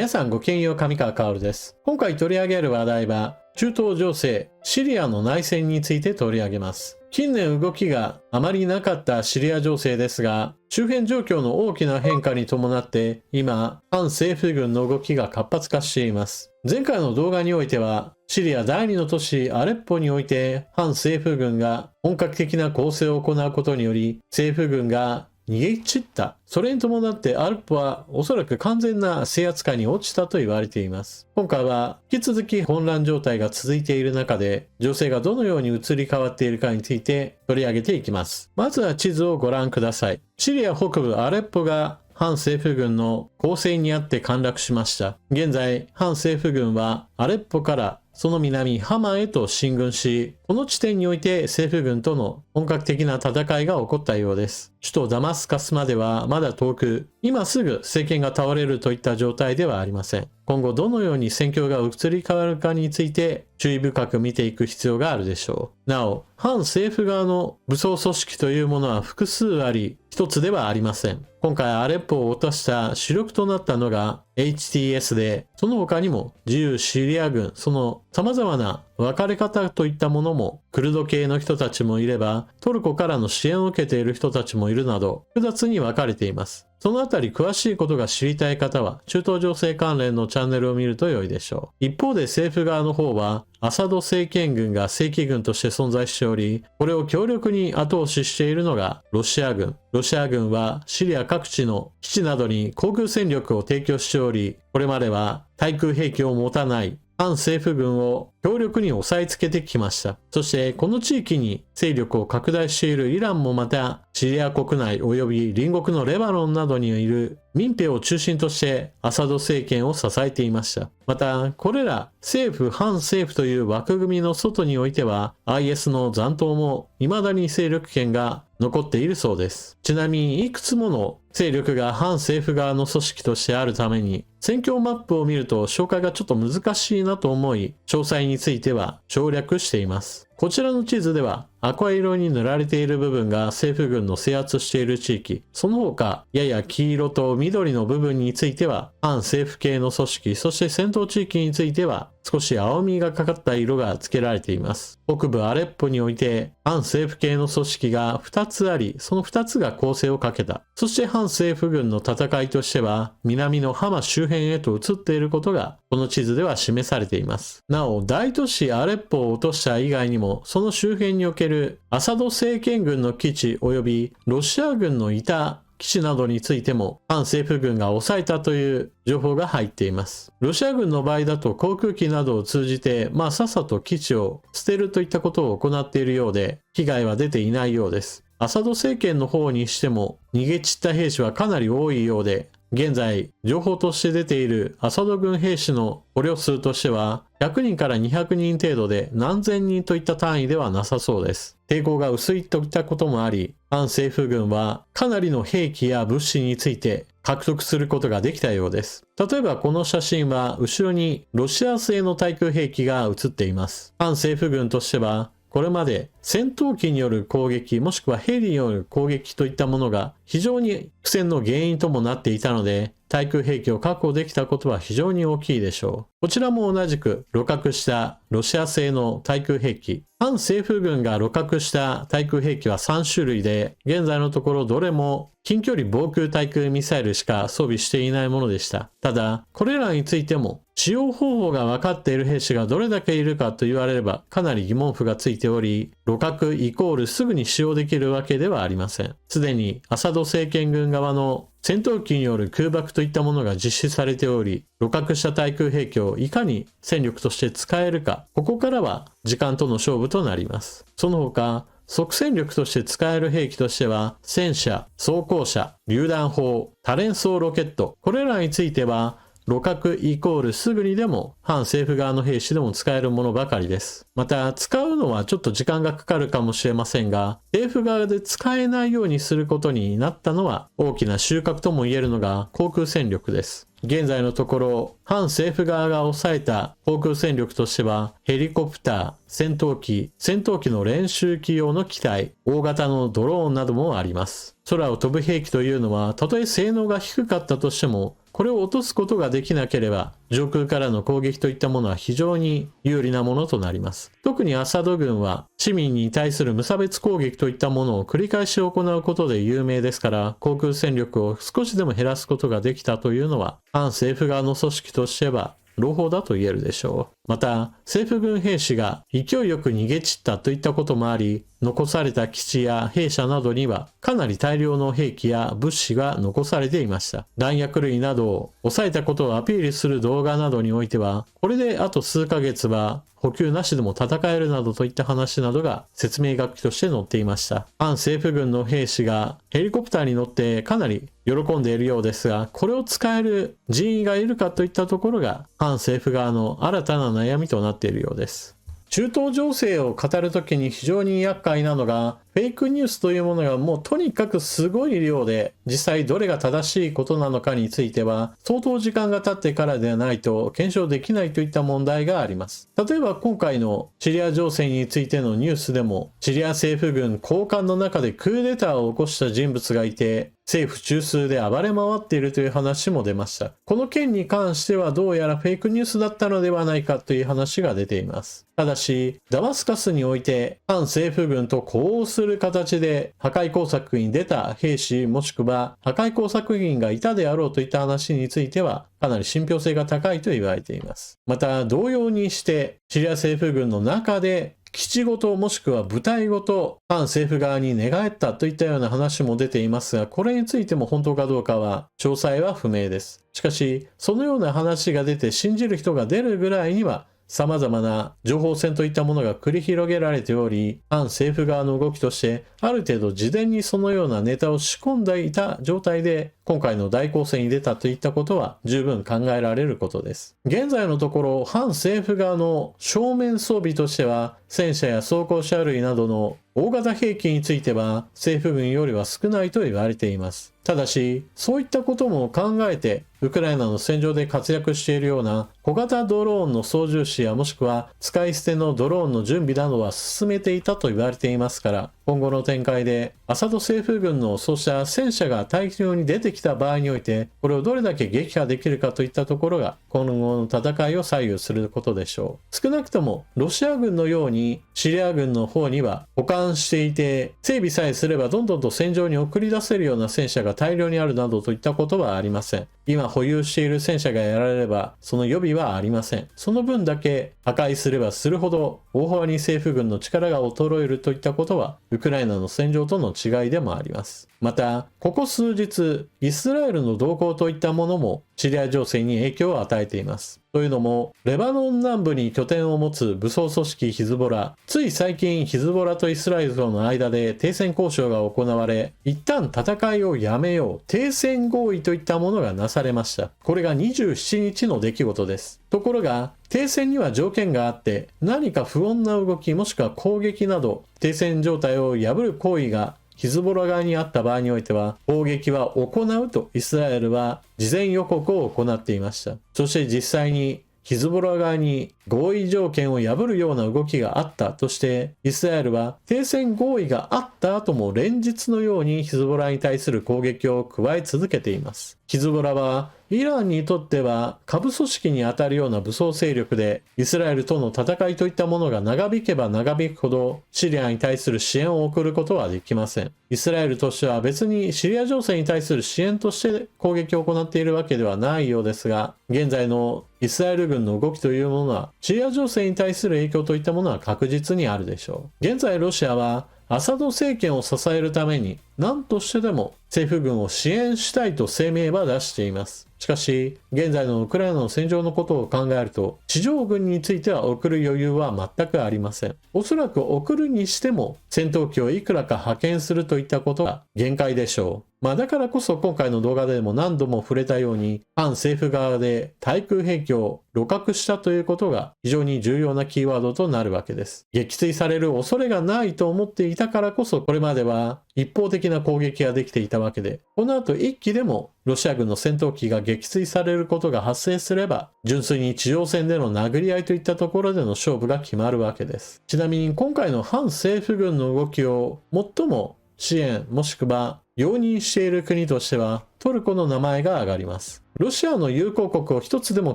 皆さんごきげんよう、上川薫です。今回取り上げる話題は、中東情勢、シリアの内戦について取り上げます。近年動きがあまりなかったシリア情勢ですが、周辺状況の大きな変化に伴って、今、反政府軍の動きが活発化しています。前回の動画においては、シリア第2の都市アレッポにおいて、反政府軍が本格的な攻勢を行うことにより、政府軍が逃げ散った。それに伴ってアレッポはおそらく完全な制圧下に落ちたと言われています。今回は引き続き混乱状態が続いている中で、情勢がどのように移り変わっているかについて取り上げていきます。まずは地図をご覧ください。シリア北部アレッポが反政府軍の攻勢にあって陥落しました。現在、反政府軍はアレッポからその南ハマへと進軍し、この地点において政府軍との本格的な戦いが起こったようです。首都ダマスカスまではまだ遠く、今すぐ政権が倒れるといった状態ではありません。今後どのように戦況が移り変わるかについて注意深く見ていく必要があるでしょう。なお、反政府側の武装組織というものは複数あり、一つではありません。今回アレッポを落とした主力となったのが HTS で、その他にも自由シリア軍、その様々な分かれ方といったものも、クルド系の人たちもいれば、トルコからの支援を受けている人たちもいるなど、複雑に分かれています。そのあたり詳しいことが知りたい方は、中東情勢関連のチャンネルを見ると良いでしょう。一方で政府側の方は、アサド政権軍が正規軍として存在しており、これを強力に後押ししているのがロシア軍。ロシア軍はシリア各地の基地などに航空戦力を提供しており、これまでは対空兵器を持たない反政府軍を強力に押さえつけてきました。そしてこの地域に勢力を拡大しているイランもまたシリア国内及び隣国のレバノンなどにいる民兵を中心としてアサド政権を支えていました。またこれら政府反政府という枠組みの外においては IS の残党も未だに勢力圏が残っているそうです。ちなみにいくつもの勢力が反政府側の組織としてあるために戦況マップを見ると紹介がちょっと難しいなと思い、詳細については省略しています。こちらの地図では赤色に塗られている部分が政府軍の制圧している地域、その他やや黄色と緑の部分については反政府系の組織、そして戦闘地域については少し青みがかかった色が付けられています。北部アレッポにおいて反政府系の組織が2つあり、その2つが攻勢をかけた。そして反政府軍の戦いとしては南のハマ周辺へと移っていることがこの地図では示されています。なお、大都市アレッポを落とした以外にもその周辺におけるアサド政権軍の基地及びロシア軍のいた基地などについても反政府軍が抑えたという情報が入っています。ロシア軍の場合だと航空機などを通じてさっさと基地を捨てるといったことを行っているようで、被害は出ていないようです。アサド政権の方にしても逃げ散った兵士はかなり多いようで、現在情報として出ているアサド軍兵士の捕虜数としては100人から200人程度で何千人といった単位ではなさそうです。抵抗が薄いといったこともあり、反政府軍はかなりの兵器や物資について獲得することができたようです。例えばこの写真は後ろにロシア製の対空兵器が写っています。反政府軍としてはこれまで戦闘機による攻撃もしくはヘリによる攻撃といったものが非常に苦戦の原因ともなっていたので、対空兵器を確保できたことは非常に大きいでしょう。こちらも同じく鹵獲したロシア製の対空兵器。反政府軍が鹵獲した対空兵器は3種類で、現在のところどれも近距離防空対空ミサイルしか装備していないものでした。ただ、これらについても使用方法が分かっている兵士がどれだけいるかと言われればかなり疑問符がついており、鹵獲イコールすぐに使用できるわけではありません。すでにアサド政権軍側の戦闘機による空爆といったものが実施されており、鹵獲した対空兵器をいかに戦力として使えるか、ここからは時間との勝負となります。その他、即戦力として使える兵器としては、戦車、装甲車、榴弾砲、多連装ロケット、これらについては、鹵獲イコールすぐにでも反政府側の兵士でも使えるものばかりです。また使うのはちょっと時間がかかるかもしれませんが、政府側で使えないようにすることになったのは大きな収穫とも言えるのが航空戦力です。現在のところ反政府側が抑えた航空戦力としてはヘリコプター、戦闘機の練習機用の機体、大型のドローンなどもあります。空を飛ぶ兵器というのは、たとえ性能が低かったとしても、これを落とすことができなければ、上空からの攻撃といったものは非常に有利なものとなります。特にアサド軍は、市民に対する無差別攻撃といったものを繰り返し行うことで有名ですから、航空戦力を少しでも減らすことができたというのは、反政府側の組織としては、朗報だと言えるでしょう。また、政府軍兵士が勢いよく逃げ散ったといったこともあり、残された基地や兵舎などにはかなり大量の兵器や物資が残されていました。弾薬類などを抑えたことをアピールする動画などにおいては、これであと数ヶ月は補給なしでも戦えるなどといった話などが説明書きとして載っていました。反政府軍の兵士がヘリコプターに乗ってかなり喜んでいるようですが、これを使える人員がいるかといったところが反政府側の新たな悩みとなっているようです。中東情勢を語るときに非常に厄介なのが、フェイクニュースというものがもうとにかくすごい量で、実際どれが正しいことなのかについては、相当時間が経ってからではないと検証できないといった問題があります。例えば今回のシリア情勢についてのニュースでも、シリア政府軍高官の中でクーデターを起こした人物がいて、政府中枢で暴れ回っているという話も出ました。この件に関してはどうやらフェイクニュースだったのではないかという話が出ています。ただし、ダマスカスにおいて反政府軍と呼応する形で破壊工作に出た兵士もしくは破壊工作員がいたであろうといった話についてはかなり信憑性が高いと言われています。また同様にしてシリア政府軍の中で基地ごともしくは部隊ごと反政府側に寝返ったといったような話も出ていますが、これについても本当かどうかは詳細は不明です。しかし、そのような話が出て信じる人が出るぐらいには様々な情報戦といったものが繰り広げられており、反政府側の動きとしてある程度事前にそのようなネタを仕込んでいた状態で今回の大攻勢に出たといったことは十分考えられることです。現在のところ反政府側の正面装備としては戦車や装甲車類などの大型兵器については政府軍よりは少ないと言われています。ただし、そういったことも考えて、ウクライナの戦場で活躍しているような小型ドローンの操縦士やもしくは使い捨てのドローンの準備などは進めていたと言われていますから、今後の展開でアサド政府軍のそうした戦車が大量に出てきた場合において、これをどれだけ撃破できるかといったところが今後の戦いを左右することでしょう。少なくともロシア軍のようにシリア軍の方には保管していて、整備さえすればどんどんと戦場に送り出せるような戦車が大量にあるなどといったことはありません。今保有している戦車がやられればその予備はありません。その分だけ破壊すればするほど大幅に政府軍の力が衰えるといったことはウクライナの戦場との違いでもあります。また、ここ数日、イスラエルの動向といったものもシリア情勢に影響を与えています。というのも、レバノン南部に拠点を持つ武装組織ヒズボラ、つい最近ヒズボラとイスラエルとの間で停戦交渉が行われ、一旦戦いをやめよう、停戦合意といったものがなされました。これが27日の出来事です。ところが、停戦には条件があって、何か不穏な動きもしくは攻撃など、停戦状態を破る行為がヒズボラ側にあった場合においては、砲撃は行うとイスラエルは事前予告を行っていました。そして実際にヒズボラ側に合意条件を破るような動きがあったとして、イスラエルは停戦合意があった後も連日のようにヒズボラに対する攻撃を加え続けています。ヒズボラはイランにとっては下部組織にあたるような武装勢力で、イスラエルとの戦いといったものが長引けば長引くほどシリアに対する支援を送ることはできません。イスラエルとしては別にシリア情勢に対する支援として攻撃を行っているわけではないようですが、現在のイスラエル軍の動きというものはシリア情勢に対する影響といったものは確実にあるでしょう。現在ロシアはアサド政権を支えるために何としてでも政府軍を支援したいと声明は出しています。しかし、現在のウクライナの戦場のことを考えると、地上軍については送る余裕は全くありません。おそらく送るにしても、戦闘機をいくらか派遣するといったことが限界でしょう。だからこそ今回の動画でも何度も触れたように、反政府側で対空兵器を鹵獲したということが非常に重要なキーワードとなるわけです。撃墜される恐れがないと思っていたからこそ、これまでは一方的な攻撃ができていたわけで、この後一機でもロシア軍の戦闘機が撃墜されることが発生すれば、純粋に地上戦での殴り合いといったところでの勝負が決まるわけです。ちなみに今回の反政府軍の動きを最も支援もしくは容認している国としてはトルコの名前が挙がります。ロシアの友好国を一つでも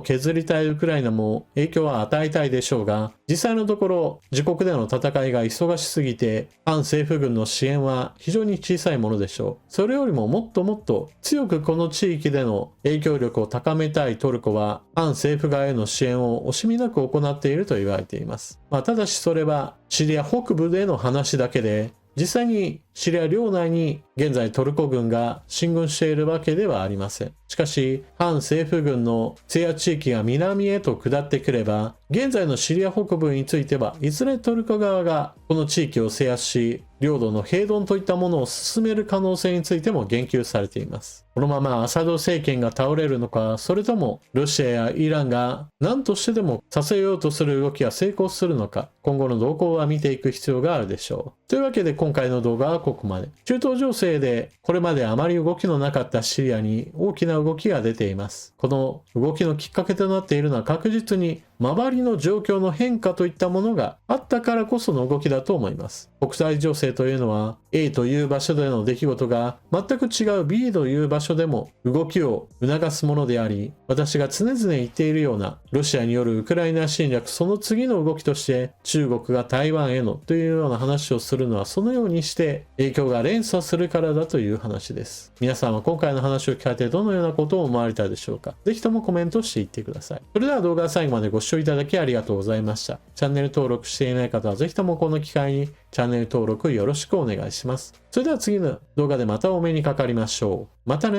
削りたいウクライナも影響は与えたいでしょうが、実際のところ自国での戦いが忙しすぎて反政府軍の支援は非常に小さいものでしょう。それよりももっともっと強くこの地域での影響力を高めたいトルコは反政府側への支援を惜しみなく行っていると言われています。ただしそれはシリア北部での話だけで、実際にシリア領内に現在トルコ軍が進軍しているわけではありません。しかし反政府軍の制圧地域が南へと下ってくれば、現在のシリア北部についてはいずれトルコ側がこの地域を制圧し、領土の併存といったものを進める可能性についても言及されています。このままアサド政権が倒れるのか、それともロシアやイランが何としてでもさせようとする動きが成功するのか、今後の動向は見ていく必要があるでしょう。というわけで今回の動画はここまで。中東情勢でこれまであまり動きのなかったシリアに大きな動きが出ています。この動きのきっかけとなっているのは確実に周りの状況の変化といったものがあったからこその動きだと思います。国際情勢というのは A という場所での出来事が全く違う B という場所でも動きを促すものであり、私が常々言っているようなロシアによるウクライナ侵略、その次の動きとして中国が台湾へのというような話をするのは、そのようにして影響が連鎖するからだという話です。皆さんは今回の話を聞かれてどのようなことを思われたでしょうか。ぜひともコメントしていってください。それでは動画最後までご視聴いただきありがとうございました。チャンネル登録していない方はぜひともこの機会にチャンネル登録よろしくお願いします。それでは次の動画でまたお目にかかりましょう。またね。